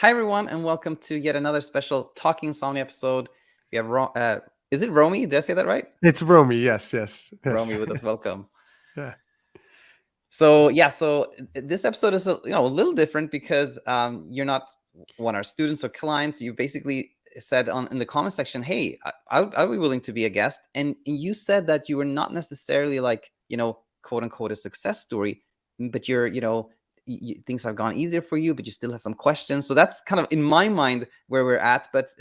Hi, everyone, and welcome to yet another special Talking Insomnia episode. We have is it Romi? Did I say that right? It's Romy. Yes, yes, Romi yes. with us. Welcome. Yeah. This episode is a little different because you're not one of our students or clients. You basically said on in the comment section, "Hey, I'll be willing to be a guest," and you said that you were not necessarily like quote unquote a success story, but you're things have gone easier for you, but you still have some questions. So that's kind of in my mind where we're at. But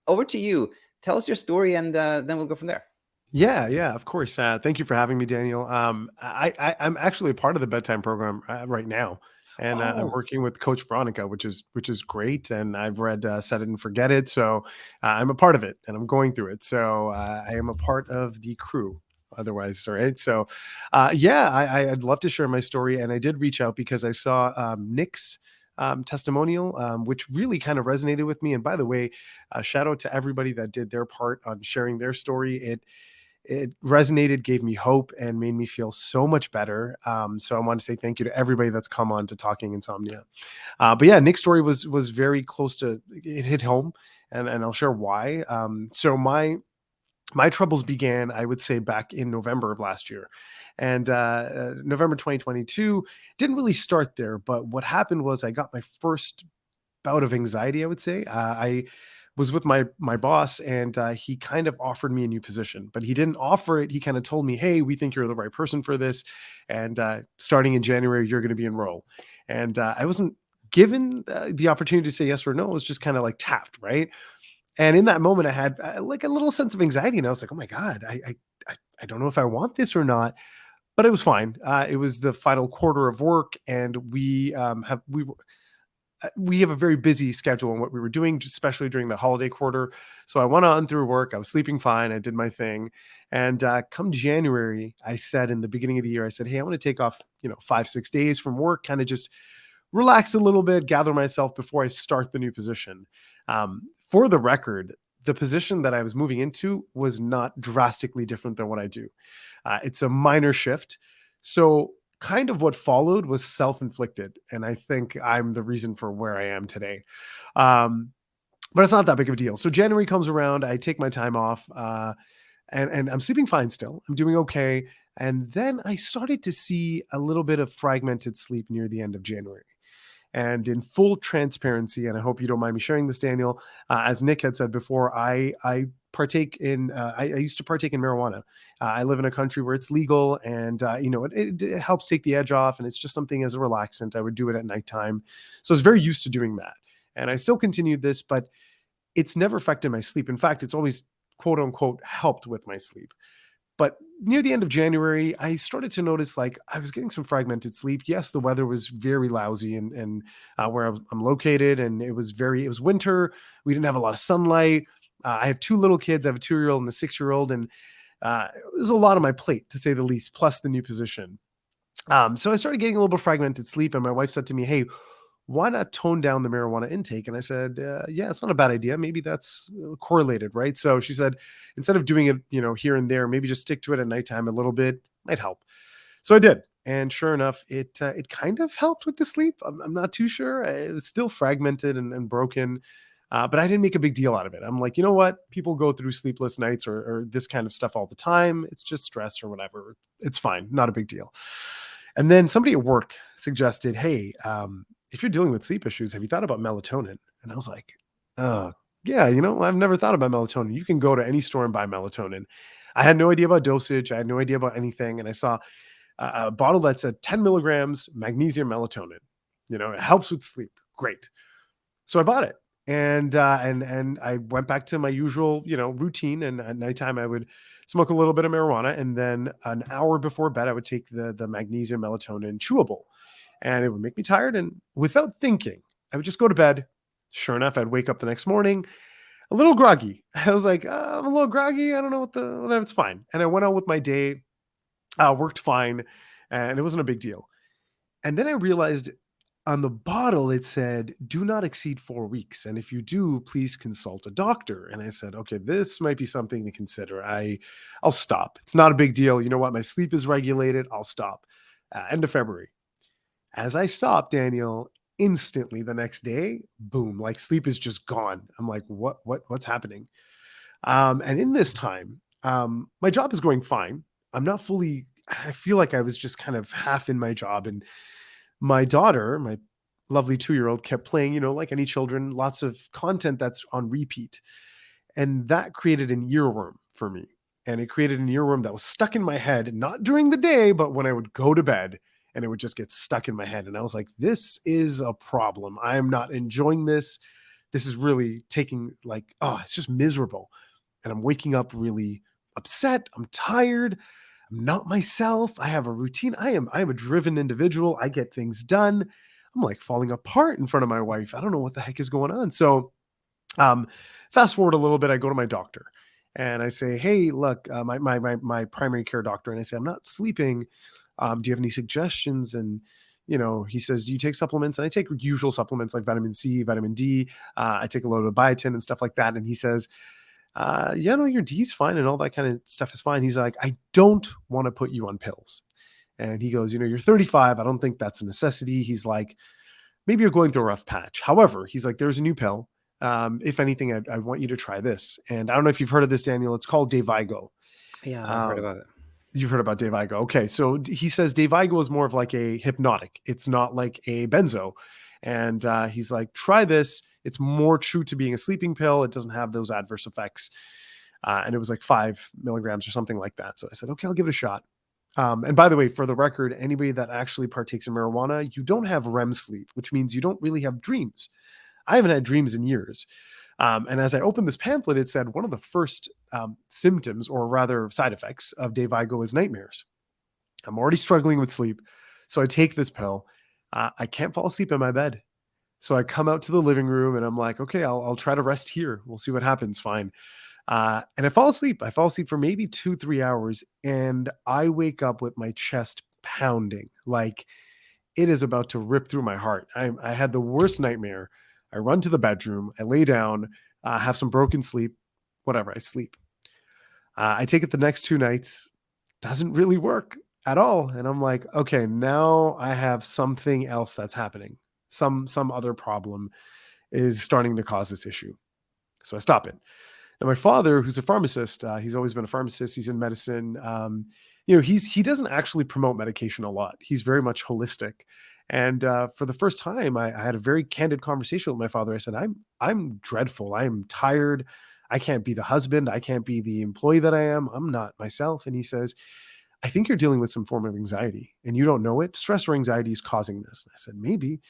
over to you. Tell us your story, and then we'll go from there. Yeah, of course. Thank you for having me, Daniel. I'm actually a part of the bedtime program right now, and I'm Oh, working with Coach Veronica, which is great. And I've read Set It and Forget It, so I'm a part of it, and I'm going through it. So I am a part of the crew. Otherwise, all right. So, I'd love to share my story, and I did reach out because I saw Nick's testimonial, which really kind of resonated with me. And by the way, shout out to everybody that did their part on sharing their story. It resonated, gave me hope, and made me feel so much better. So I want to say thank you to everybody that's come on to Talking Insomnia. But yeah, Nick's story was very close to it hit home, and I'll share why. So my troubles began, I would say, back in November of last year, and November 2022 didn't really start there. But what happened was I got my first bout of anxiety, I would say. I was with my boss, and he kind of offered me a new position, but he didn't offer it. He kind of told me, "Hey, we think you're the right person for this, and starting in January, you're going to be in role." And I wasn't given the opportunity to say yes or no. It was just kind of like tapped, right? And in that moment, I had like a little sense of anxiety, and I was like, "Oh my god, I don't know if I want this or not." But it was fine. It was the final quarter of work, and we have a very busy schedule in what we were doing, especially during the holiday quarter. So I went on through work. I was sleeping fine. I did my thing. And come January, I said in the beginning of the year, I said, "Hey, I want to take off, 5, 6 days from work, kind of just relax a little bit, gather myself before I start the new position." For the record, the position that I was moving into was not drastically different than what I do. It's a minor shift. So, kind of what followed was self inflicted. And I think I'm the reason for where I am today. Um, but it's not that big of a deal. So, January comes around, I take my time off, and I'm sleeping fine still. I'm doing okay. And then I started to see a little bit of fragmented sleep near the end of January. And in full transparency, and I hope you don't mind me sharing this, Daniel, as Nick had said before, I partake in. I used to partake in marijuana. I live in a country where it's legal, and it helps take the edge off, and it's just something as a relaxant. I would do it at nighttime, so I was very used to doing that, and I still continued this, but it's never affected my sleep. In fact, it's always quote unquote helped with my sleep. But near the end of January, I started to notice like I was getting some fragmented sleep. Yes, the weather was very lousy and where I'm located, and it was winter. We didn't have a lot of sunlight. I have two little kids. I have a 2-year-old and a 6-year-old, and it was a lot on my plate to say the least. Plus the new position. So I started getting a little bit fragmented sleep, and my wife said to me, "Hey, why not tone down the marijuana intake?" And I said, "Yeah, it's not a bad idea. Maybe that's correlated, right?" So she said, instead of doing it, here and there, maybe just stick to it at nighttime a little bit. Might help. So I did, and sure enough, it kind of helped with the sleep. I'm not too sure. It was still fragmented and broken. But I didn't make a big deal out of it. I'm like, you know what? People go through sleepless nights or this kind of stuff all the time. It's just stress or whatever. It's fine. Not a big deal. And then somebody at work suggested, "Hey, if you're dealing with sleep issues, have you thought about melatonin?" And I was like, "Oh, yeah, I've never thought about melatonin. You can go to any store and buy melatonin." I had no idea about dosage. I had no idea about anything. And I saw a bottle that said 10 milligrams magnesium melatonin. It helps with sleep. Great. So I bought it. And I went back to my usual, routine. And at nighttime, I would smoke a little bit of marijuana, and then an hour before bed, I would take the magnesium melatonin chewable, and it would make me tired. And without thinking, I would just go to bed. Sure enough, I'd wake up the next morning a little groggy. I was like, I'm a little groggy. I don't know whatever. It's fine. And I went on with my day, worked fine, and it wasn't a big deal. And then I realized on the bottle it said, "Do not exceed 4 weeks, and if you do, please consult a doctor." And I said, "Okay, this might be something to consider. I'll stop. It's not a big deal. You know what? My sleep is regulated. I'll stop." End of February. As I stopped, Daniel, instantly the next day, boom, like sleep is just gone. I'm like, what's happening? And in this time, my job is going fine. I'm not fully, I feel like I was just kind of half in my job. And my daughter, my lovely 2-year old, kept playing, like any children, lots of content that's on repeat. And that created an earworm for me. And it created an earworm that was stuck in my head, not during the day, but when I would go to bed and it would just get stuck in my head. And I was like, this is a problem. I am not enjoying this. This is really taking like, oh, it's just miserable. And I'm waking up really upset. I'm tired. I'm not myself. I have a routine. I am a driven individual. I get things done. I'm like falling apart in front of my wife. I don't know what the heck is going on. So um, fast forward a little bit, I go to my doctor and I say, "Hey, look, my primary care doctor," and I say, "I'm not sleeping. Do you have any suggestions?" And he says, "Do you take supplements?" And I take usual supplements like vitamin C, vitamin D. I take a load of biotin and stuff like that. And he says, "Yeah, no, your D's fine and all that kind of stuff is fine." He's like, "I don't want to put you on pills." And he goes, "You're 35. I don't think that's a necessity." He's like, "Maybe you're going through a rough patch. However," he's like, "there's a new pill. If anything, I want you to try this." And I don't know if you've heard of this, Daniel. It's called Dayvigo. Yeah, I've heard Um, about it. you've heard about Dayvigo. Okay. So he says Dayvigo is more of like a hypnotic. It's not like a benzo. And he's like, "Try this. It's more true to being a sleeping pill. It doesn't have those adverse effects." And it was like 5 milligrams or something like that. So I said, "Okay, I'll give it a shot." And by the way, for the record, anybody that actually partakes in marijuana, you don't have REM sleep, which means you don't really have dreams. I haven't had dreams in years. And as I opened this pamphlet, it said one of the first symptoms, or rather side effects, of Dayvigo is nightmares. I'm already struggling with sleep. So I take this pill. I can't fall asleep in my bed. So I come out to the living room and I'm like, okay, I'll try to rest here. We'll see what happens. Fine. And I fall asleep. I fall asleep for maybe 2, 3 hours and I wake up with my chest pounding. Like it is about to rip through my heart. I had the worst nightmare. I run to the bedroom, I lay down, have some broken sleep, whatever, I sleep. I take it the next 2 nights, doesn't really work at all. And I'm like, okay, now I have something else that's happening. Some other problem is starting to cause this issue. So I stop it. Now, my father, who's a pharmacist, he's always been a pharmacist. He's in medicine. He doesn't actually promote medication a lot. He's very much holistic. And for the first time, I had a very candid conversation with my father. I said, I'm dreadful. I'm tired. I can't be the husband. I can't be the employee that I am. I'm not myself." And he says, "I think you're dealing with some form of anxiety and you don't know it. Stress or anxiety is causing this." And I said, "Maybe."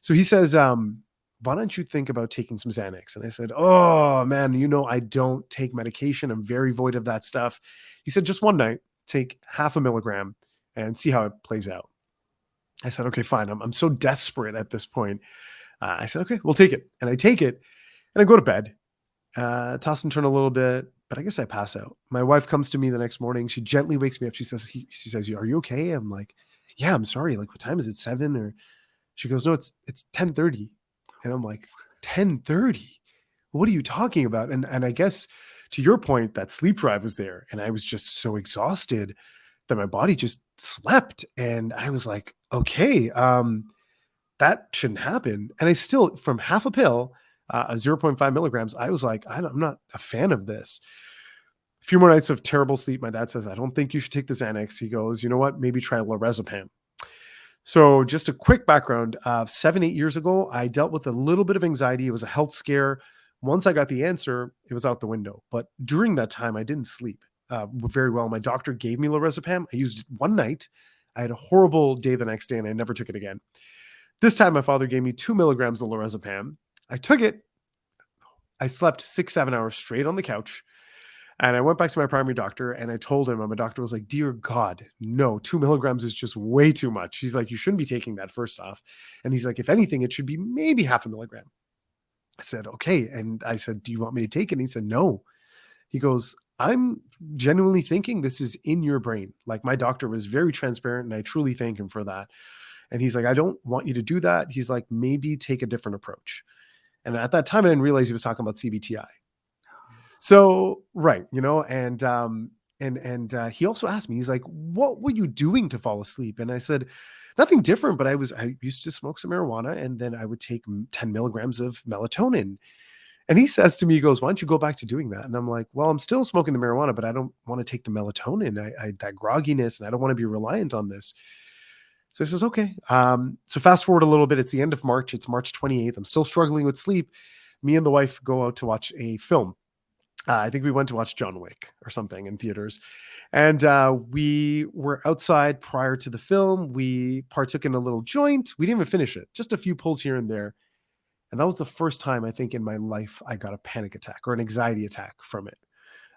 So he says, "Why don't you think about taking some Xanax?" And I said, "Oh man, I don't take medication. I'm very void of that stuff." He said, "Just one night, take 0.5 milligram and see how it plays out." I said, "Okay, fine." I'm so desperate at this point. I said, "Okay, we'll take it." And I take it and I go to bed, toss and turn a little bit, but I guess I pass out. My wife comes to me the next morning. She gently wakes me up. She says, "Are you okay?" I'm like, "Yeah, I'm sorry. Like, what time is it? 7?" Or she goes, "No, it's 10:30." And I'm like, 10:30? What are you talking about? And I guess to your point, that sleep drive was there. And I was just so exhausted that my body just slept. And I was like, okay, that shouldn't happen. And I still, from half a pill, 0.5 milligrams, I was like, I'm not a fan of this. A few more nights of terrible sleep. My dad says, "I don't think you should take the Xanax." He goes, "You know what? Maybe try lorazepam." So, just a quick background: 7, 8 years ago, I dealt with a little bit of anxiety. It was a health scare. Once I got the answer, it was out the window. But during that time, I didn't sleep very well. My doctor gave me lorazepam. I used it one night. I had a horrible day the next day, and I never took it again. This time, my father gave me 2 milligrams of lorazepam. I took it. I slept 6, 7 hours straight on the couch. And I went back to my primary doctor and I told him, and my doctor was like, "Dear God, no, 2 milligrams is just way too much." He's like, "You shouldn't be taking that first off." And he's like, "If anything, it should be maybe 0.5 milligram." I said, "Okay." And I said, "Do you want me to take it?" And he said, "No." He goes, "I'm genuinely thinking this is in your brain." Like, my doctor was very transparent and I truly thank him for that. And he's like, "I don't want you to do that." He's like, "Maybe take a different approach." And at that time, I didn't realize he was talking about CBT-I. So, right, and he also asked me, he's like, "What were you doing to fall asleep?" And I said, Nothing different, but I used to smoke some marijuana, and then I would take 10 milligrams of melatonin. And he says to me, he goes, "Why don't you go back to doing that?" And I'm like, "Well, I'm still smoking the marijuana, but I don't want to take the melatonin. I that grogginess, and I don't want to be reliant on this." So he says, "Okay." So fast forward a little bit. It's the end of March. It's March 28th. I'm still struggling with sleep. Me and the wife go out to watch a film. I think we went to watch John Wick or something in theaters. And we were outside prior to the film. We partook in a little joint. We didn't even finish it, just a few pulls here and there. And that was the first time I think in my life I got a panic attack or an anxiety attack from it.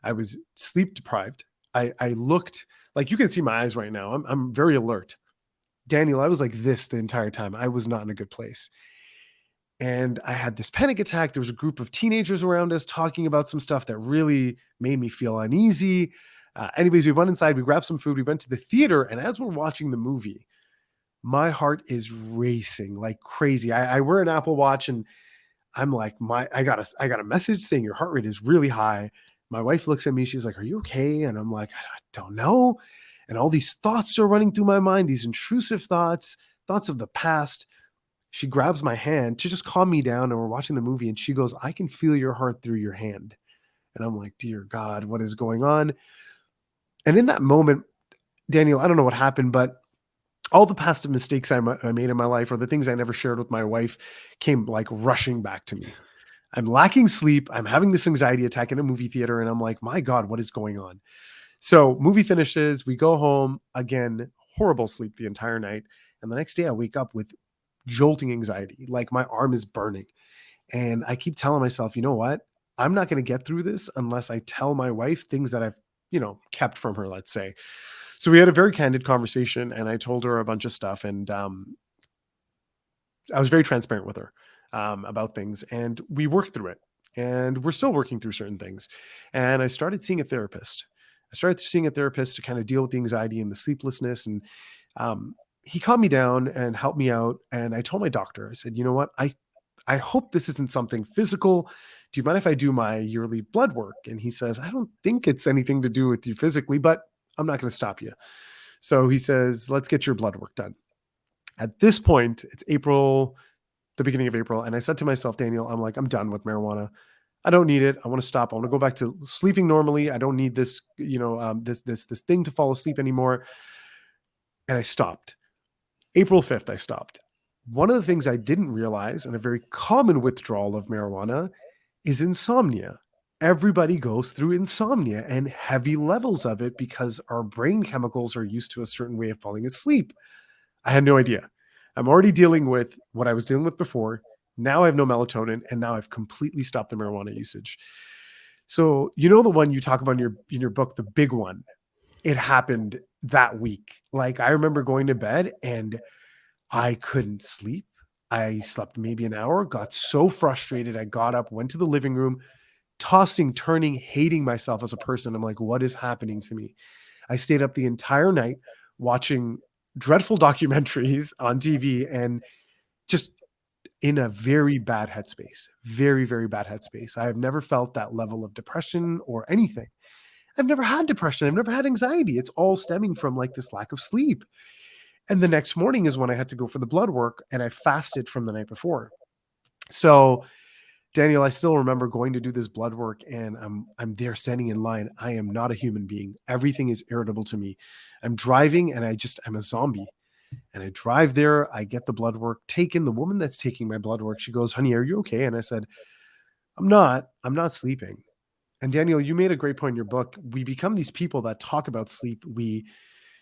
I was sleep deprived. I looked like, you can see my eyes right now. I'm very alert. Daniel, I was like this the entire time. I was not in a good place. And I had this panic attack. There was a group of teenagers around us talking about some stuff that really made me feel uneasy. Anyways, we went inside, we grabbed some food, we went to the theater. And as we're watching the movie, my heart is racing like crazy. I wear an Apple Watch, and I'm like, I got a message saying your heart rate is really high. My wife looks at me, she's like, "Are you okay?" And I'm like, "I don't know." And all these thoughts are running through my mind, these intrusive thoughts, thoughts of the past. She grabs my hand to just calm me down, and we're watching the movie, and she goes, "I can feel your heart through your hand." And I'm like, "Dear God, what is going on?" And in that moment, Daniel, I don't know what happened, but all the past mistakes I made in my life, or the things I never shared with my wife, came like rushing back to me. I'm lacking sleep. I'm having this anxiety attack in a movie theater. And I'm like, my God, what is going on? So movie finishes. We go home again, horrible sleep the entire night. And the next day I wake up with jolting anxiety. Like my arm is burning. And I keep telling myself, you know what? I'm not going to get through this unless I tell my wife things that I've, kept from her, let's say. So we had a very candid conversation, and I told her a bunch of stuff, and I was very transparent with her about things, and we worked through it, and we're still working through certain things. And I started seeing a therapist. I started seeing a therapist to kind of deal with the anxiety and the sleeplessness, and he calmed me down and helped me out. And I told my doctor, I said, "You know what? I hope this isn't something physical. Do you mind if I do my yearly blood work?" And he says, "I don't think it's anything to do with you physically, but I'm not going to stop you." So he says, "Let's get your blood work done." At this point, it's April, the beginning of April. And I said to myself, Daniel, I'm like, I'm done with marijuana. I don't need it. I want to stop. I want to go back to sleeping normally. I don't need this, this thing to fall asleep anymore. And I stopped. April 5th, I stopped. One of the things I didn't realize, and a very common withdrawal of marijuana, is insomnia. Everybody goes through insomnia and heavy levels of it because our brain chemicals are used to a certain way of falling asleep. I had no idea. I'm already dealing with what I was dealing with before. Now I have no melatonin, and now I've completely stopped the marijuana usage. So, the one you talk about in your book, the big one, it happened that week. Like, I remember going to bed and I couldn't sleep. I slept maybe an hour, got so frustrated. I got up, went to the living room, tossing, turning, hating myself as a person. I'm like, what is happening to me? I stayed up the entire night watching dreadful documentaries on TV, and just in a very bad headspace, very, very bad headspace. I have never felt that level of depression or anything. I've never had depression. I've never had anxiety. It's all stemming from like this lack of sleep. And the next morning is when I had to go for the blood work, and I fasted from the night before. So, Daniel, I still remember going to do this blood work, and I'm there standing in line. I am not a human being. Everything is irritable to me. I'm driving, and I'm a zombie. And I drive there. I get the blood work taken. The woman that's taking my blood work, she goes, "Honey, are you okay?" And I said, I'm not. I'm not sleeping." And Daniel, you made a great point in your book. We become these people that talk about sleep.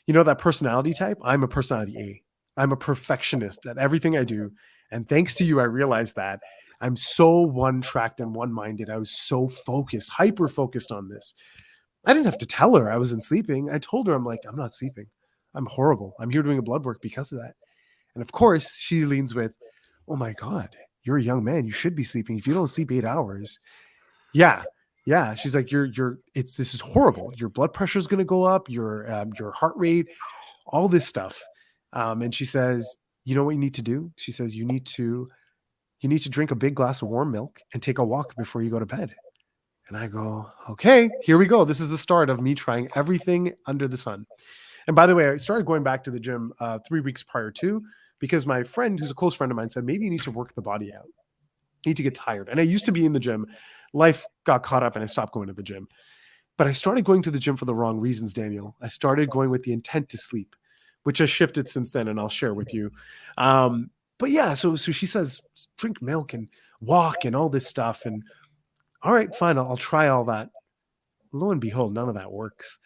That personality type. I'm a personality A. I'm a perfectionist at everything I do. And thanks to you, I realized that I'm so one-tracked and one-minded. I was so focused, hyper-focused on this. I didn't have to tell her I wasn't sleeping. I told her, I'm like, "I'm not sleeping. I'm horrible. I'm here doing a blood work because of that." And of course, she leans with, "Oh my God, you're a young man. You should be sleeping. If you don't sleep 8 hours." Yeah. Yeah. She's like, this is horrible. Your blood pressure is going to go up, your heart rate, all this stuff. And she says, "You know what you need to do?" She says, you need to drink a big glass of warm milk and take a walk before you go to bed." And I go, "Okay, here we go. This is the start of me trying everything under the sun." And by the way, I started going back to the gym 3 weeks prior to, because my friend, who's a close friend of mine, said, maybe you need to work the body out. You need to get tired. And I used to be in the gym. Life got caught up and I stopped going to the gym. But I started going to the gym for the wrong reasons, Daniel. I started going with the intent to sleep, which has shifted since then, and I'll share with you. But yeah, so she says, drink milk and walk and all this stuff. And all right, fine, I'll try all that. Lo and behold, none of that works.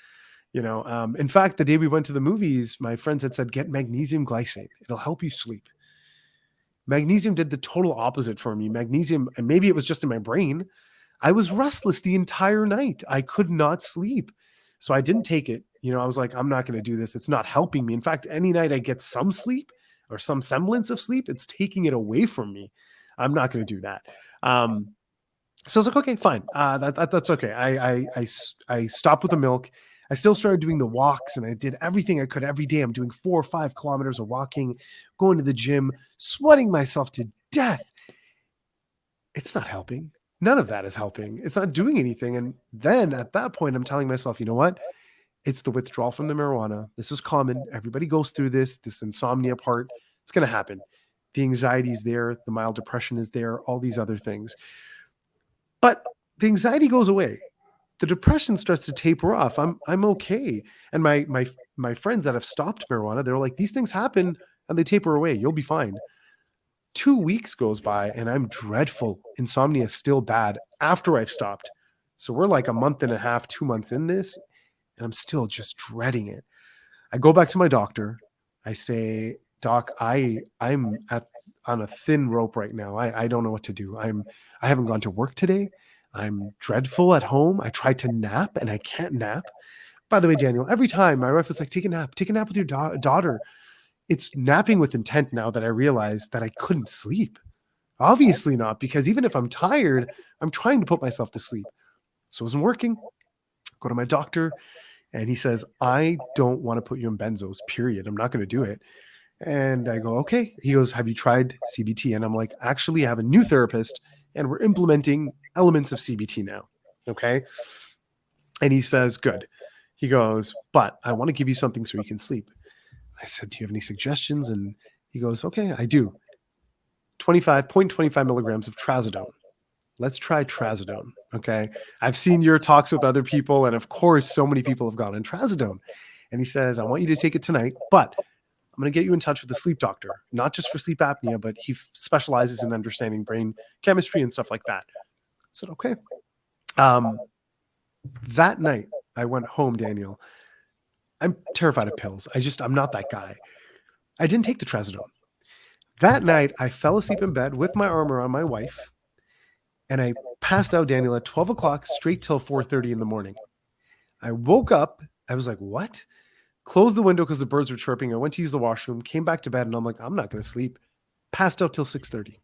In fact, the day we went to the movies, my friends had said, get magnesium glycate. It'll help you sleep. Magnesium did the total opposite for me. Magnesium, and maybe it was just in my brain, I was restless the entire night. I could not sleep. So I didn't take it. I was like, I'm not going to do this. It's not helping me. In fact, any night I get some sleep or some semblance of sleep, it's taking it away from me. I'm not going to do that. So I was like, okay, fine. That's okay. I stopped with the milk. I still started doing the walks, and I did everything I could every day. I'm doing 4 or 5 kilometers of walking, going to the gym, sweating myself to death. It's not helping. None of that is helping. It's not doing anything. And then at that point, I'm telling myself, you know what? It's the withdrawal from the marijuana. This is common. Everybody goes through this insomnia part. It's going to happen. The anxiety is there. The mild depression is there. All these other things. But the anxiety goes away. The depression starts to taper off. I'm okay. And my friends that have stopped marijuana, they're like, these things happen and they taper away. You'll be fine. 2 weeks goes by and I'm dreadful. Insomnia is still bad after I've stopped. So we're like a month and a half, 2 months in this, and I'm still just dreading it. I go back to my doctor. I say, Doc, I'm on a thin rope right now. I don't know what to do. I haven't gone to work today. I'm dreadful at home. I tried to nap and I can't nap. By the way, Daniel, every time my wife is like, take a nap with your daughter. It's napping with intent now that I realize that I couldn't sleep. Obviously not, because even if I'm tired, I'm trying to put myself to sleep. So it wasn't working. Go to my doctor and he says, I don't want to put you in benzos, period. I'm not going to do it. And I go, okay. He goes, have you tried CBT? And I'm like, actually, I have a new therapist and we're implementing elements of CBT now. Okay. And he says, good. He goes, but I want to give you something so you can sleep. I said, do you have any suggestions? And he goes, okay, I do. 0.25 milligrams of trazodone. Let's try trazodone. Okay. I've seen your talks with other people. And of course, so many people have gone on trazodone. And he says, I want you to take it tonight, but I'm going to get you in touch with a sleep doctor, not just for sleep apnea, but he specializes in understanding brain chemistry and stuff like that. I said, okay. That night I went home, Daniel. I'm terrified of pills. I'm not that guy. I didn't take the trazodone. That night I fell asleep in bed with my arm around my wife and I passed out, Daniel, at 12 o'clock straight till 4:30 in the morning. I woke up. I was like, what? Closed the window because the birds were chirping. I went to use the washroom, came back to bed, and I'm like, I'm not going to sleep. Passed out till 6:30.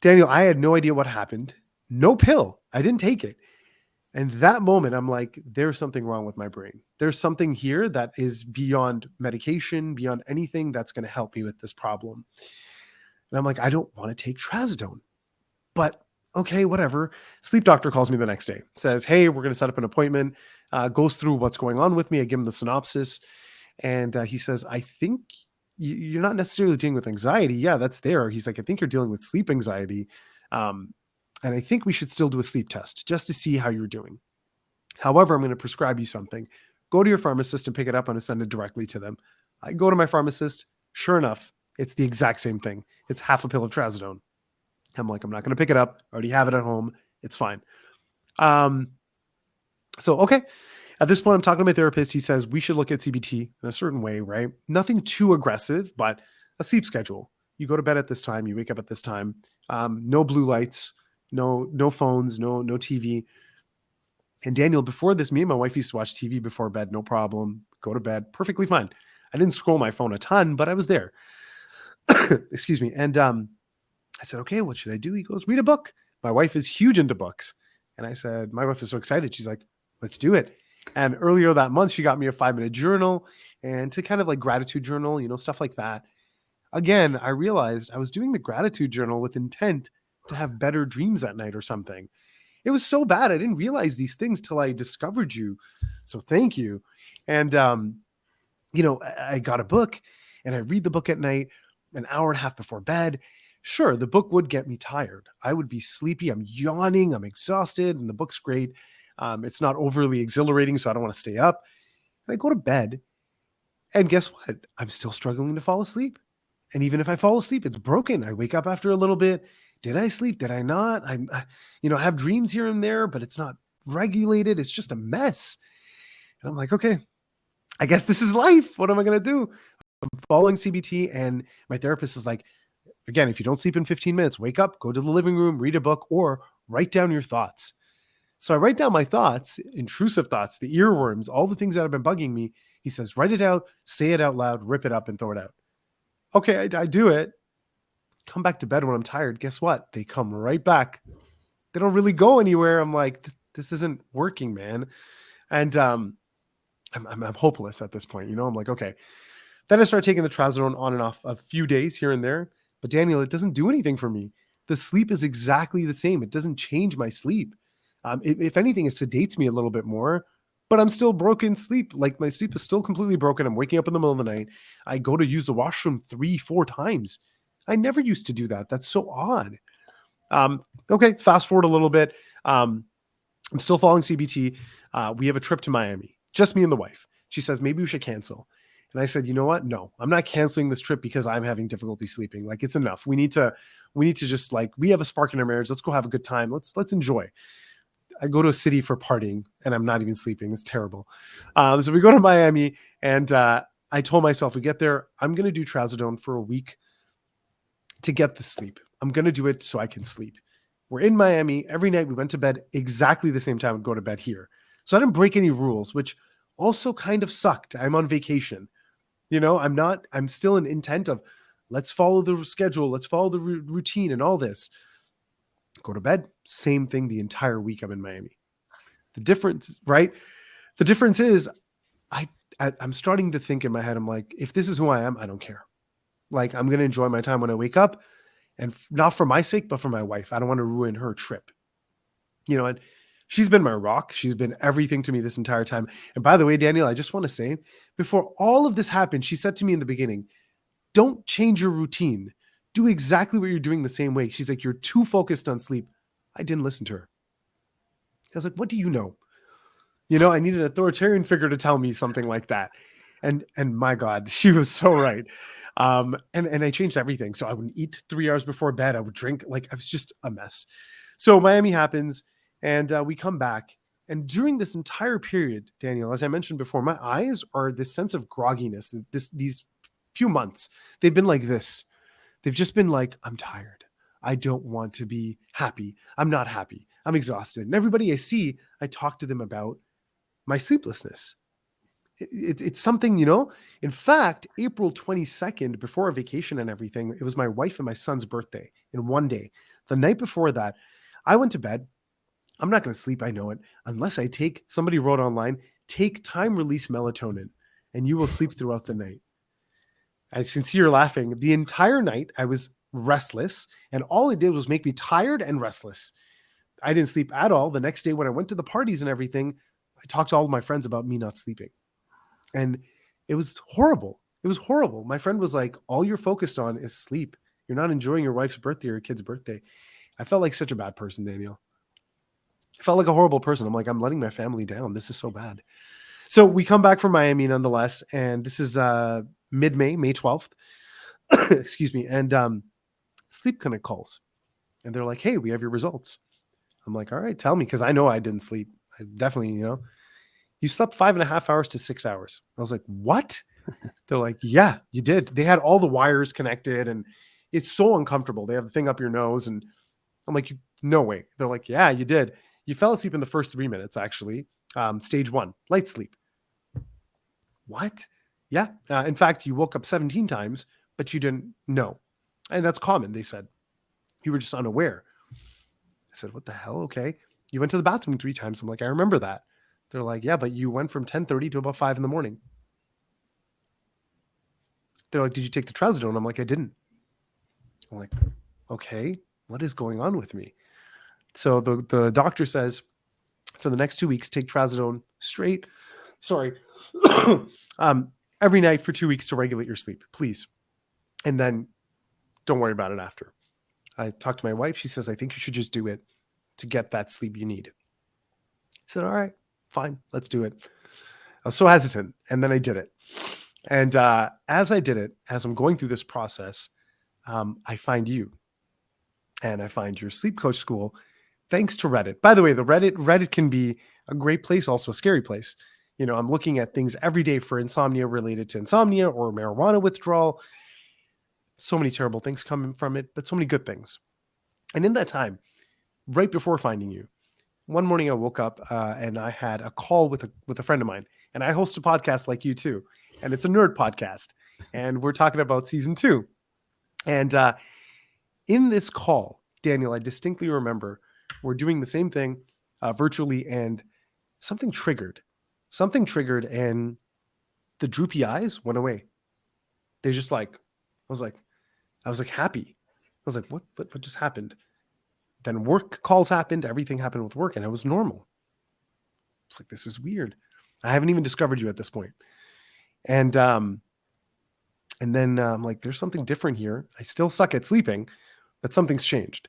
Daniel, I had no idea what happened. No pill. I didn't take it. And that moment, I'm like, there's something wrong with my brain. There's something here that is beyond medication, beyond anything that's going to help me with this problem. And I'm like, I don't want to take trazodone. But okay, whatever. Sleep doctor calls me the next day, says, hey, we're going to set up an appointment, goes through what's going on with me. I give him the synopsis. And he says, I think you're not necessarily dealing with anxiety. Yeah, that's there. He's like, I think you're dealing with sleep anxiety. And I think we should still do a sleep test just to see how you're doing. However, I'm going to prescribe you something. Go to your pharmacist and pick it up and send it directly to them. I go to my pharmacist. Sure enough, it's the exact same thing. It's half a pill of trazodone. I'm like, I'm not going to pick it up. I already have it at home. It's fine. So, okay. At this point, I'm talking to my therapist. He says we should look at CBT in a certain way, right? Nothing too aggressive, but a sleep schedule. You go to bed at this time. You wake up at this time. No blue lights, no phones, no TV. And Daniel, before this, me and my wife used to watch TV before bed. No problem. Go to bed. Perfectly fine. I didn't scroll my phone a ton, but I was there. Excuse me. And I said, okay, what should I do? He goes, read a book. My wife is huge into books. And I said, my wife is so excited. She's like, let's do it. And earlier that month, she got me a 5-minute journal and to kind of like gratitude journal, stuff like that. Again, I realized I was doing the gratitude journal with intent to have better dreams at night or something. It was so bad. I didn't realize these things till I discovered you. So thank you. And, I got a book and I read the book at night, an hour and a half before bed. Sure, the book would get me tired. I would be sleepy. I'm yawning. I'm exhausted. And the book's great. It's not overly exhilarating, so I don't want to stay up. And I go to bed. And guess what? I'm still struggling to fall asleep. And even if I fall asleep, it's broken. I wake up after a little bit. Did I sleep? Did I not? I have dreams here and there, but it's not regulated. It's just a mess. And I'm like, okay, I guess this is life. What am I going to do? I'm following CBT, and my therapist is like, again, if you don't sleep in 15 minutes, wake up, go to the living room, read a book, or write down your thoughts. So I write down my thoughts, intrusive thoughts, the earworms, all the things that have been bugging me. He says, write it out, say it out loud, rip it up, and throw it out. Okay, I do it. Come back to bed when I'm tired. Guess what? They come right back. They don't really go anywhere. I'm like, this isn't working, man. And I'm hopeless at this point. I'm like, okay. Then I start taking the trazodone on and off a few days here and there. But Daniel, it doesn't do anything for me. The sleep is exactly the same. It doesn't change my sleep. If anything, it sedates me a little bit more. But I'm still broken sleep. Like my sleep is still completely broken. I'm waking up in the middle of the night. I go to use the washroom 3-4 times. I never used to do that. That's so odd. Okay, fast forward a little bit. I'm still following CBT. We have a trip to Miami, just me and the wife. She says, maybe we should cancel. And I said, you know what? No, I'm not canceling this trip because I'm having difficulty sleeping. Like, it's enough. We need to just, like, we have a spark in our marriage. Let's go have a good time. Let's enjoy. I go to a city for partying and I'm not even sleeping. It's terrible. So we go to Miami, and I told myself, we get there, I'm going to do trazodone for a week to get the sleep. I'm going to do it so I can sleep. We're in Miami. Every night we went to bed exactly the same time we'd go to bed here. So I didn't break any rules, which also kind of sucked. I'm on vacation. I'm still in intent of let's follow the schedule. Let's follow the routine and all this. Go to bed. Same thing the entire week I'm in Miami. The difference, right? The difference is I'm starting to think in my head, I'm like, if this is who I am, I don't care. Like, I'm going to enjoy my time when I wake up, and not for my sake, but for my wife. I don't want to ruin her trip. And she's been my rock. She's been everything to me this entire time. And by the way, Daniel, I just want to say, before all of this happened, she said to me in the beginning, don't change your routine. Do exactly what you're doing the same way. She's like, you're too focused on sleep. I didn't listen to her. I was like, what do you know? I need an authoritarian figure to tell me something like that. And my God, she was so right. And I changed everything. So I would eat 3 hours before bed. I would drink. Like, I was just a mess. So Miami happens, and we come back. And during this entire period, Daniel, as I mentioned before, my eyes are this sense of grogginess. These few months, they've been like this. They've just been like, I'm tired. I don't want to be happy. I'm not happy. I'm exhausted. And everybody I see, I talk to them about my sleeplessness. It's something, in fact, April 22nd, before our vacation and everything, it was my wife and my son's birthday in one day. The night before that, I went to bed. I'm not going to sleep. I know it. Unless I somebody wrote online, take time release melatonin and you will sleep throughout the night. I can see you're laughing. The entire night I was restless, and all it did was make me tired and restless. I didn't sleep at all. The next day when I went to the parties and everything, I talked to all of my friends about me not sleeping. And it was horrible. It was horrible. My friend was like, all you're focused on is sleep. You're not enjoying your wife's birthday or your kid's birthday. I felt like such a bad person, Daniel. I felt like a horrible person. I'm like, I'm letting my family down. This is so bad. So we come back from Miami nonetheless. And this is mid-May, May 12th. Excuse me. And Sleep Clinic calls. And they're like, hey, we have your results. I'm like, all right, tell me. Because I know I didn't sleep. I definitely, you slept 5.5 hours to 6 hours. I was like, what? They're like, yeah, you did. They had all the wires connected and it's so uncomfortable. They have the thing up your nose. And I'm like, no way. They're like, yeah, you did. You fell asleep in the first 3 minutes, actually. Stage 1, light sleep. What? Yeah. In fact, you woke up 17 times, but you didn't know. And that's common, they said. You were just unaware. I said, what the hell? Okay. You went to the bathroom 3 times. I'm like, I remember that. They're like, yeah, but you went from 10:30 to about 5 a.m. They're like, did you take the trazodone? I'm like, I didn't. I'm like, okay, what is going on with me? So the doctor says for the next 2 weeks, take trazodone straight. Sorry. Every night for 2 weeks to regulate your sleep, please. And then don't worry about it after. I talked to my wife. She says, I think you should just do it to get that sleep you need. I said, all right, fine, let's do it. I was so hesitant. And then I did it. And as I did it, as I'm going through this process, I find you and I find your sleep coach school, thanks to Reddit. By the way, the Reddit can be a great place, also a scary place. You know, I'm looking at things every day for insomnia related to insomnia or marijuana withdrawal. So many terrible things coming from it, but so many good things. And in that time, right before finding you, one morning I woke up and I had a call with a friend of mine, and I host a podcast like you too, and it's a nerd podcast, and we're talking about season 2. And in this call, Daniel, I distinctly remember we're doing the same thing virtually, and something triggered, and the droopy eyes went away. They just like, I was like happy. I was like, what just happened? Then work calls happened. Everything happened with work, and it was normal. It's like, this is weird. I haven't even discovered you at this point. And then I'm like, there's something different here. I still suck at sleeping, but something's changed.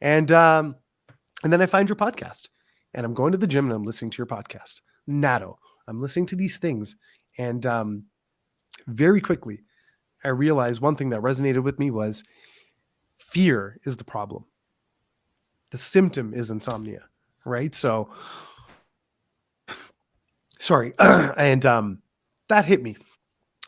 And then I find your podcast, and I'm going to the gym and I'm listening to your podcast. Natto. I'm listening to these things, and very quickly, I realized one thing that resonated with me was fear is the problem. The symptom is insomnia, right? So, sorry. And that hit me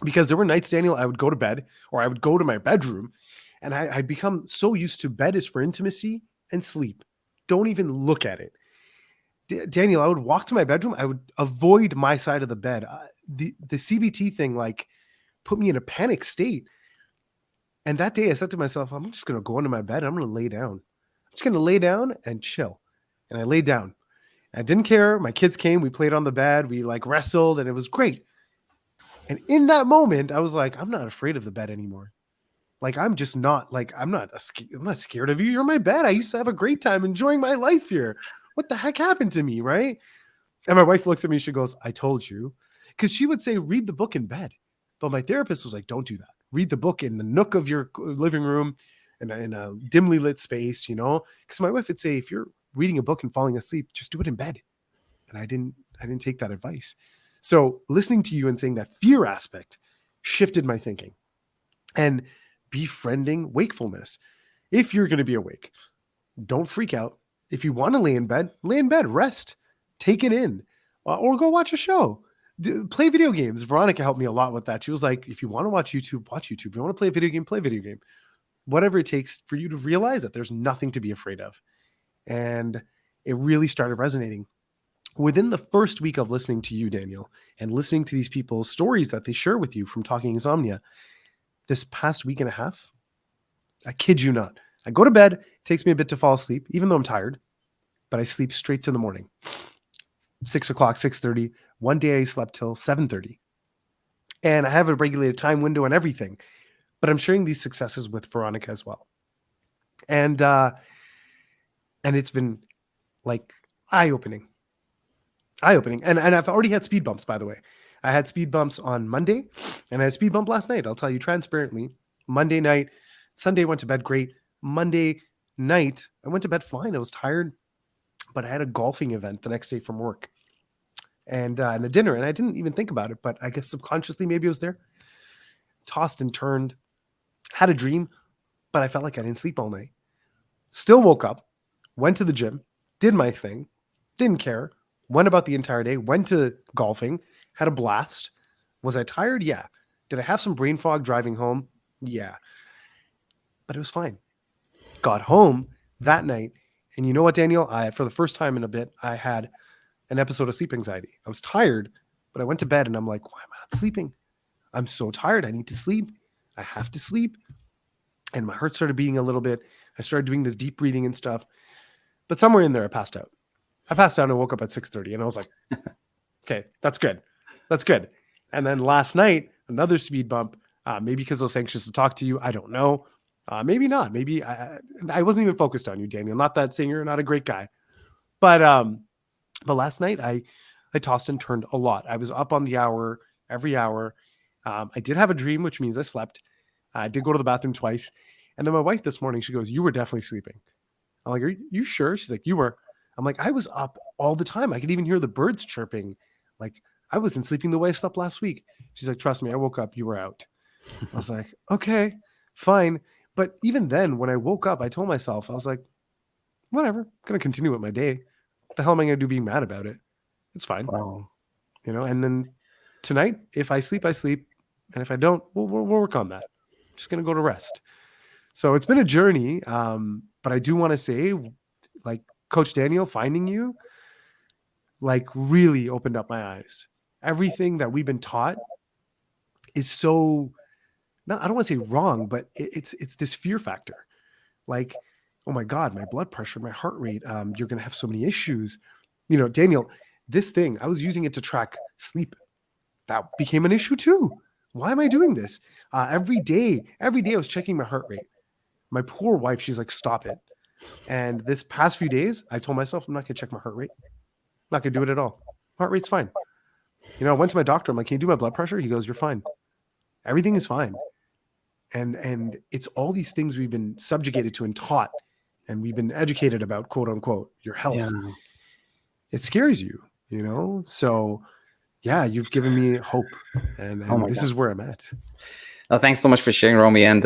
because there were nights, Daniel, I would go to bed or I would go to my bedroom, and I'd become so used to bed is for intimacy and sleep. Don't even look at it. Daniel, I would walk to my bedroom. I would avoid my side of the bed. The CBT thing like put me in a panic state. And that day I said to myself, I'm just going to go into my bed. I'm going to lay down. I'm just going to lay down and chill. And I laid down. I didn't care. My kids came. We played on the bed. We like wrestled, and it was great. And in that moment, I was like, I'm not afraid of the bed anymore. Like, I'm just not like, I'm not scared of you. You're my bed. I used to have a great time enjoying my life here. What the heck happened to me, right? And my wife looks at me. She goes, I told you. Because she would say, read the book in bed. But my therapist was like, don't do that. Read the book in the nook of your living room in a dimly lit space, you know? Because my wife would say, if you're reading a book and falling asleep, just do it in bed. And I didn't take that advice. So listening to you and saying that fear aspect shifted my thinking. And befriending wakefulness. If you're going to be awake, don't freak out. If you want to lay in bed, rest, take it in, or go watch a show. Play video games. Veronica helped me a lot with that. She was like, if you want to watch YouTube, watch YouTube. If you want to play a video game, play a video game. Whatever it takes for you to realize that there's nothing to be afraid of. And it really started resonating. Within the first week of listening to you, Daniel, and listening to these people's stories that they share with you from Talking Insomnia, this past week and a half, I kid you not, I go to bed, it takes me a bit to fall asleep, even though I'm tired, but I sleep straight to the morning. 6 o'clock, 6:30. One day I slept till 7:30. And I have a regulated time window and everything. But I'm sharing these successes with Veronica as well. And it's been like eye-opening. And I've already had speed bumps, by the way. I had speed bumps on Monday, and I had a speed bump last night. I'll tell you transparently. Monday night, Sunday went to bed great. Monday night, I went to bed fine. I was tired, but I had a golfing event the next day from work and a dinner, and I didn't even think about it, but I guess subconsciously maybe it was there. Tossed and turned, had a dream, but I felt like I didn't sleep all night. Still woke up, went to the gym, did my thing, didn't care, went about the entire day, went to golfing, had a blast. Was I tired? Yeah. Did I have some brain fog driving home? Yeah. But it was fine. Got home that night, and you know what, Daniel? For the first time in a bit, I had an episode of sleep anxiety. I was tired, but I went to bed, and I'm like, why am I not sleeping? I'm so tired. I need to sleep. I have to sleep. And my heart started beating a little bit. I started doing this deep breathing and stuff. But somewhere in there, I passed out. And woke up at 6:30, and I was like, okay, that's good. That's good. And then last night, another speed bump, maybe because I was anxious to talk to you. I don't know. Maybe not. Maybe I wasn't even focused on you, Daniel. Not that saying you're not a great guy, but last night I tossed and turned a lot. I was up on the hour every hour. I did have a dream, which means I slept. I did go to the bathroom twice, and then my wife this morning, she goes, "You were definitely sleeping." I'm like, "Are you sure?" She's like, "You were." I'm like, "I was up all the time. I could even hear the birds chirping. Like I wasn't sleeping the way I slept last week." She's like, "Trust me, I woke up. You were out." I was like, "Okay, fine." But even then, when I woke up, I told myself, I was like, "Whatever. I'm gonna continue with my day. What the hell am I gonna do being mad about it? It's fine." Wow. And then tonight, if I sleep, I sleep. And if I don't, we'll work on that. I'm just going to go to rest. So it's been a journey. But I do want to say, like, Coach Daniel, finding you, like, really opened up my eyes. Everything that we've been taught is so, I don't want to say wrong, but it's this fear factor. Like, oh my God, my blood pressure, my heart rate, you're going to have so many issues. Daniel, this thing, I was using it to track sleep. That became an issue too. Why am I doing this? Every day I was checking my heart rate. My poor wife, she's like, "Stop it." And this past few days, I told myself, I'm not going to check my heart rate. I'm not going to do it at all. Heart rate's fine. I went to my doctor. I'm like, "Can you do my blood pressure?" He goes, "You're fine. Everything is fine." And it's all these things we've been subjugated to and taught, and we've been educated about, quote unquote, your health. Yeah. It scares you, So yeah, you've given me hope, and Oh my this God. is where I'm at. Thanks so much for sharing, Romy. And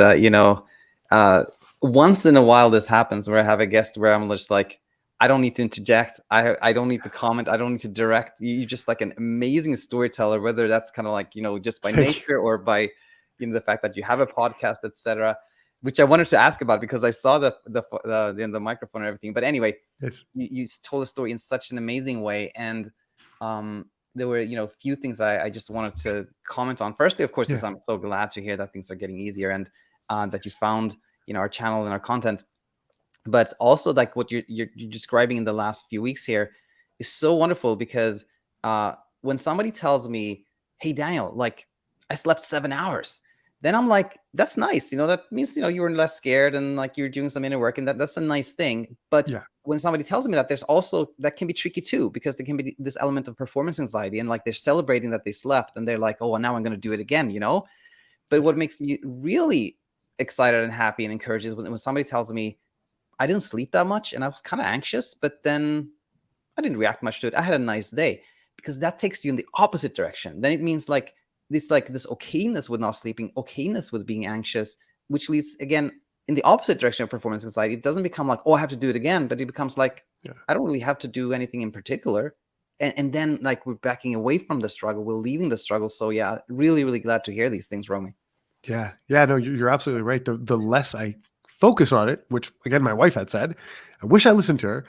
once in a while this happens where I have a guest where I'm just like, I don't need to interject. I don't need to comment. I don't need to direct. You're just like an amazing storyteller, whether that's kind of like, just by Thank nature or by, the fact that you have a podcast, etc., which I wanted to ask about because I saw the microphone and everything. But anyway, you told a story in such an amazing way. And there were, a few things I just wanted to comment on. Firstly, of course, is I'm so glad to hear that things are getting easier and that you found, our channel and our content. But also, like what you're describing in the last few weeks here is so wonderful because when somebody tells me, "Hey, Daniel, like I slept 7 hours," then I'm like, "That's nice. That means you were less scared and like you're doing some inner work, and that's a nice thing." But when somebody tells me that, there's also that can be tricky too, because there can be this element of performance anxiety, and like they're celebrating that they slept, and they're like, "Oh, well, now I'm going to do it again," But what makes me really excited and happy and encouraged is when somebody tells me, "I didn't sleep that much and I was kind of anxious, but then I didn't react much to it. I had a nice day," because that takes you in the opposite direction. Then it means like this okayness with not sleeping, okayness with being anxious, which leads again in the opposite direction of performance anxiety. It doesn't become like, "Oh, I have to do it again," but it becomes like, "I don't really have to do anything in particular." And then like we're backing away from the struggle, we're leaving the struggle. So yeah, really, really glad to hear these things, Romy. Yeah. No, you're absolutely right. The less I focus on it, which again, my wife had said, I wish I listened to her.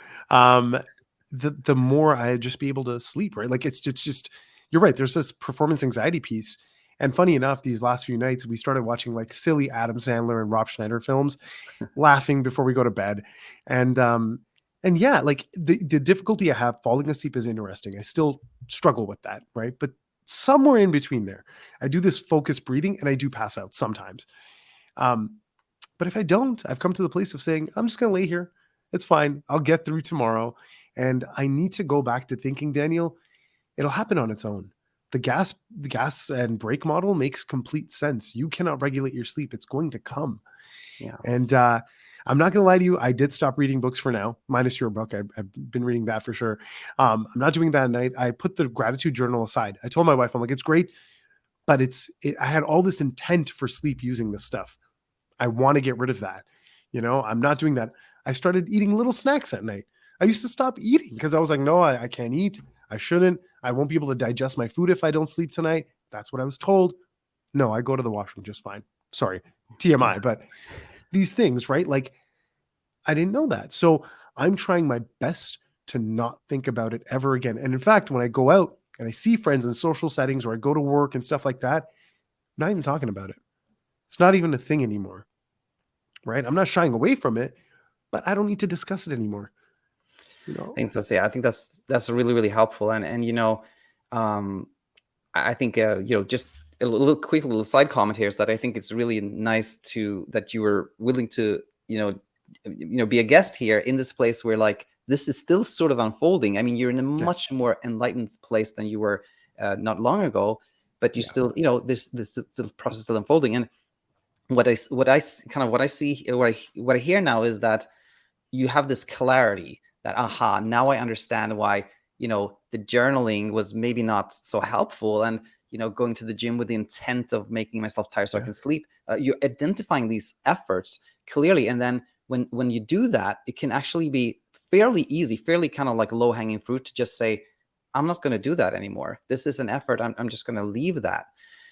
The more I'd just be able to sleep, right? Like it's just, you're right. There's this performance anxiety piece. And funny enough, these last few nights, we started watching like silly Adam Sandler and Rob Schneider films, laughing before we go to bed. And yeah, like the difficulty I have falling asleep is interesting. I still struggle with that, right? But somewhere in between there, I do this focused breathing and I do pass out sometimes. But if I don't, I've come to the place of saying, I'm just going to lay here. It's fine. I'll get through tomorrow. And I need to go back to thinking, Daniel, it'll happen on its own. The gas and brake model makes complete sense. You cannot regulate your sleep. It's going to come. Yes. And I'm not going to lie to you. I did stop reading books for now, minus your book. I've been reading that for sure. I'm not doing that at night. I put the gratitude journal aside. I told my wife, I'm like, it's great, but I had all this intent for sleep using this stuff. I want to get rid of that. I'm not doing that. I started eating little snacks at night. I used to stop eating because I was like, no, I can't eat. I shouldn't. I won't be able to digest my food if I don't sleep tonight. That's what I was told. No, I go to the washroom just fine. Sorry, TMI, but these things, right? Like I didn't know that. So I'm trying my best to not think about it ever again. And in fact, when I go out and I see friends in social settings or I go to work and stuff like that, I'm not even talking about it. It's not even a thing anymore, right? I'm not shying away from it, but I don't need to discuss it anymore. I think that's really, really helpful. And I think, just a little quick little side comment here is that I think it's really nice that you were willing to, be a guest here in this place where like this is still sort of unfolding. I mean, you're in a Yeah. much more enlightened place than you were not long ago, but you Yeah. still, this process still unfolding. And what I see, what I hear now is that you have this clarity that, aha, now I understand why, the journaling was maybe not so helpful, and, going to the gym with the intent of making myself tired so I Yeah. can sleep. You're identifying these efforts clearly. And then when you do that, it can actually be fairly easy, fairly kind of like low hanging fruit to just say, I'm not going to do that anymore. This is an effort. I'm just going to leave that.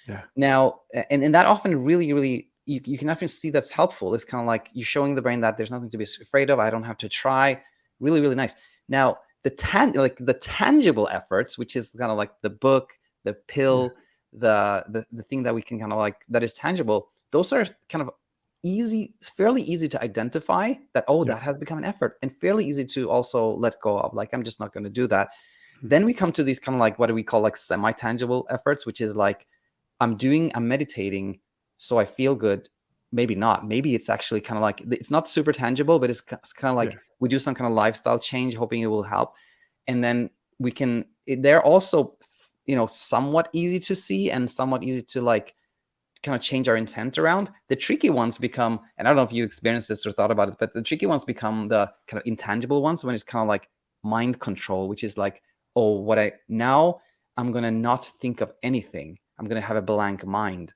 Yeah. Now, and that often really, really, you can often see that's helpful. It's kind of like you're showing the brain that there's nothing to be afraid of. I don't have to try. Really, really nice. Now, the tangible efforts, which is kind of like the book, the pill, the thing that we can kind of like, that is tangible. Those are kind of easy, fairly easy to identify that, oh, Yeah. that has become an effort, and fairly easy to also let go of. Like, I'm just not going to do that. Mhm. Then we come to these kind of like, what do we call like semi-tangible efforts, which is like, I'm meditating so I feel good. Maybe not. Maybe it's actually kind of like, it's not super tangible, but it's kind of like Yeah. we do some kind of lifestyle change, hoping it will help. And then they're also, somewhat easy to see and somewhat easy to like kind of change our intent around. The tricky ones become, and I don't know if you experienced this or thought about it, but the tricky ones become the kind of intangible ones, when it's kind of like mind control, which is like, oh, I'm going to not think of anything. I'm going to have a blank mind.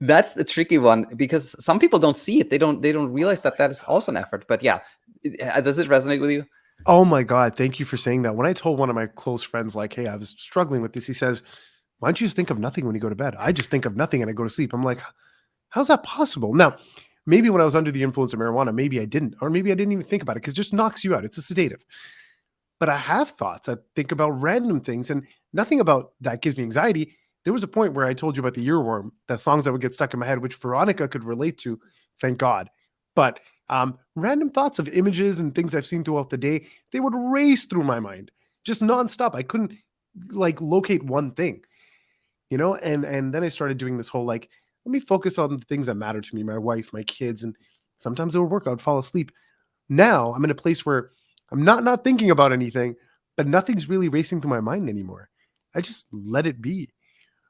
That's the tricky one, because some people don't see it. They don't realize that is also an effort. But yeah, does it resonate with you? Oh my God. Thank you for saying that. When I told one of my close friends, like, hey, I was struggling with this, he says, why don't you just think of nothing when you go to bed? I just think of nothing and I go to sleep. I'm like, how's that possible? Now, maybe when I was under the influence of marijuana, maybe I didn't, or maybe I didn't even think about it because it just knocks you out. It's a sedative. But I have thoughts. I think about random things, and nothing about that gives me anxiety. There was a point where I told you about the earworm, the songs that would get stuck in my head, which Veronica could relate to, thank God. But random thoughts of images and things I've seen throughout the day, they would race through my mind just nonstop. I couldn't like locate one thing, and then I started doing this whole like, let me focus on the things that matter to me, my wife, my kids, and sometimes it would work. I would fall asleep. Now I'm in a place where I'm not thinking about anything, but nothing's really racing through my mind anymore. I just let it be.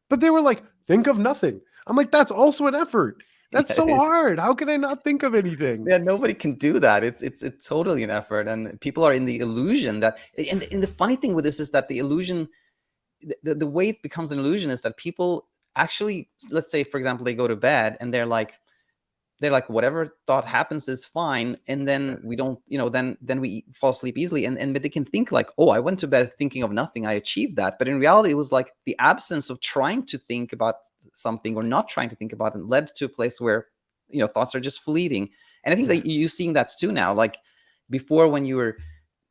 But they were like, think of nothing. I'm like, that's also an effort. Yeah, That's it so is. hard. How can I not think of anything? Yeah, nobody can do that. It's totally an effort, and people are in the illusion that. And the funny thing with this is that the illusion, the way it becomes an illusion is that people actually, let's say, for example, they go to bed and they're like, whatever thought happens is fine, and Yeah. then we don't, then we fall asleep easily, and but they can think like, oh, I went to bed thinking of nothing, I achieved that. But in reality, it was like the absence of trying to think about something, or not trying to think about it, led to a place where thoughts are just fleeting. And I think Yeah. that you're seeing that too now. Like before, when you were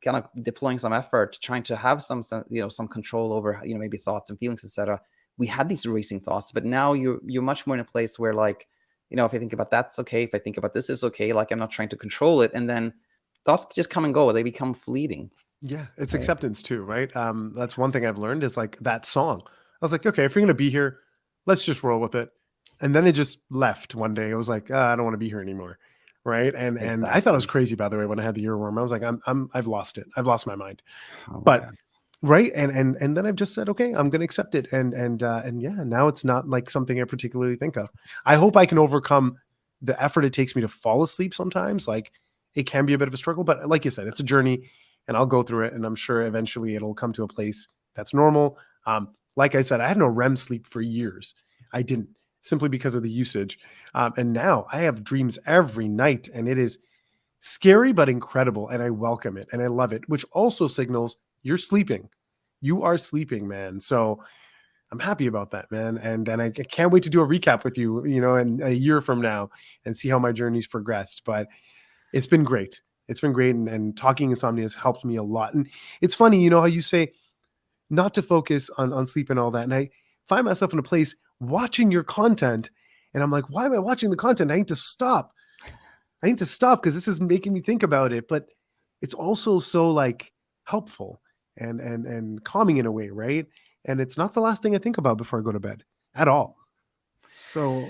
kind of deploying some effort, trying to have some control over maybe thoughts and feelings, etc., we had these racing thoughts. But now you're much more in a place where, like, if I think about that's okay, if I think about this is okay, like I'm not trying to control it. And then thoughts just come and go, they become fleeting. Yeah. It's Right. acceptance too, right? That's one thing I've learned is like that song. I was like, okay, if you're gonna be here, let's just roll with it. And then it just left one day. It was like, I don't want to be here anymore. Right. And I thought it was Exactly. crazy, by the way, when I had the earworm. I was like, I've lost it. I've lost my mind. Oh my But god. right. And then I've just said, okay, I'm gonna accept it. And yeah, now it's not like something I particularly think of. I hope I can overcome the effort it takes me to fall asleep sometimes. Like it can be a bit of a struggle, but like you said, it's a journey and I'll go through it. And I'm sure eventually it'll come to a place that's normal. Like I said, I had no REM sleep for years. I didn't, simply because of the usage. And now I have dreams every night, and it is scary but incredible, and I welcome it and I love it, which also signals you're sleeping. You are sleeping, man. So I'm happy about that, man. And I can't wait to do a recap with you, in a year from now and see how my journey's progressed. But it's been great. It's been great. And talking insomnia has helped me a lot. And it's funny, how you say not to focus on sleep and all that. And I find myself in a place watching your content. And I'm like, why am I watching the content? I need to stop. I need to stop because this is making me think about it. But it's also so like helpful and calming in a way, right? And it's not the last thing I think about before I go to bed. at all. So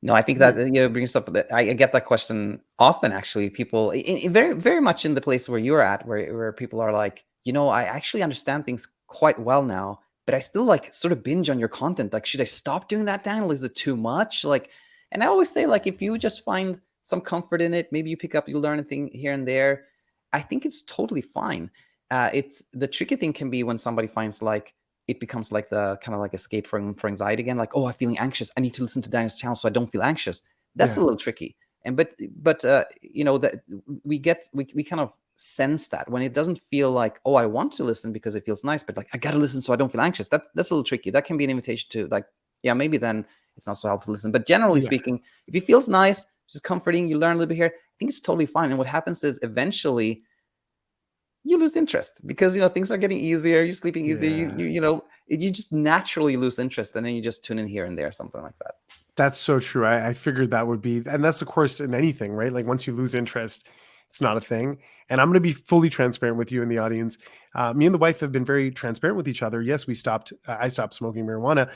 No, I think that brings up that I get that question often. Actually, people very very much in the place where you're at, where people are like, I actually understand things quite well now, but I still like sort of binge on your content. Like, should I stop doing that, Daniel? Is it too much? Like, and I always say, like, if you just find some comfort in it, maybe you learn a thing here and there. I think it's totally fine. It's the tricky thing can be when somebody finds like it becomes like the kind of like escape for anxiety again. Like, oh, I'm feeling anxious. I need to listen to Daniel's channel so I don't feel anxious. That's a yeah, little tricky. And but that we kind of sense that when it doesn't feel like, oh, I want to listen because it feels nice, but like I gotta listen so I don't feel anxious. That's a little tricky. That can be an invitation to like, yeah, maybe then it's not so helpful to listen. But generally yeah. speaking, if it feels nice, just comforting, you learn a little bit here, I think it's totally fine. And what happens is eventually you lose interest because things are getting easier, you're sleeping easier, Yeah. you just naturally lose interest, and then you just tune in here and there, something like that. That's so true. I figured that would be, and that's of course in anything, right? Like once you lose interest, it's not a thing. And I'm going to be fully transparent with you in the audience. Me and the wife have been very transparent with each other. Yes, we stopped. I stopped smoking marijuana,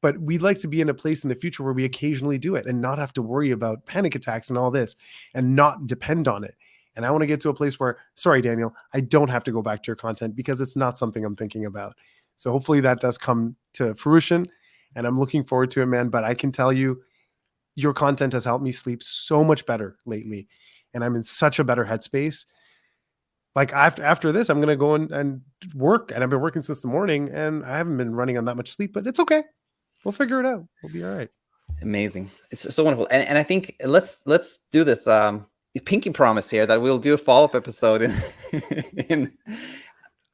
but we'd like to be in a place in the future where we occasionally do it and not have to worry about panic attacks and all this, and not depend on it. And I want to get to a place where, sorry, Daniel, I don't have to go back to your content because it's not something I'm thinking about. So hopefully that does come to fruition, and I'm looking forward to it, man. But I can tell you, your content has helped me sleep so much better lately, and I'm in such a better headspace. Like after this, I'm gonna go and work, and I've been working since the morning, and I haven't been running on that much sleep, but it's okay. We'll figure it out. We'll be all right. Amazing. It's so wonderful. And I think let's do this pinky promise here that we'll do a follow-up episode in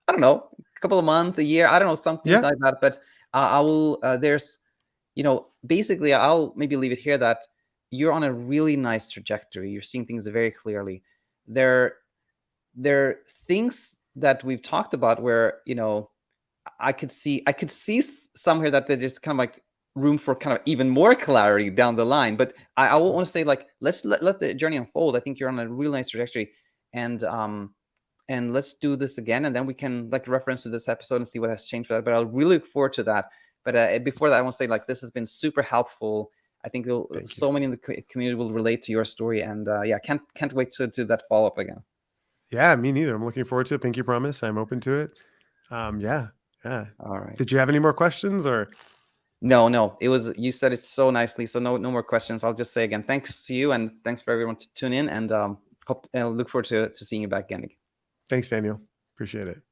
I don't know, a couple of months, a year, I don't know, something Yeah. like that. But I will there's basically I'll maybe leave it here that you're on a really nice trajectory. You're seeing things very clearly. There are things that we've talked about where I could see somewhere that there's kind of like room for kind of even more clarity down the line. But I want to say, like, let's let the journey unfold. I think you're on a really nice trajectory, and let's do this again, and then we can like reference to this episode and see what has changed for that. But I'll really look forward to that. But before that, I want to say, like, this has been super helpful. I think Thank you. so many in the community will relate to your story, and yeah, can't wait to do that follow up again. Yeah, me neither. I'm looking forward to it. Pinky promise. I'm open to it. Yeah. Yeah. All right. Did you have any more questions or? No, you said it so nicely. So no more questions. I'll just say again, thanks to you, and thanks for everyone to tune in, and look forward to seeing you back again. Thanks, Daniel. Appreciate it.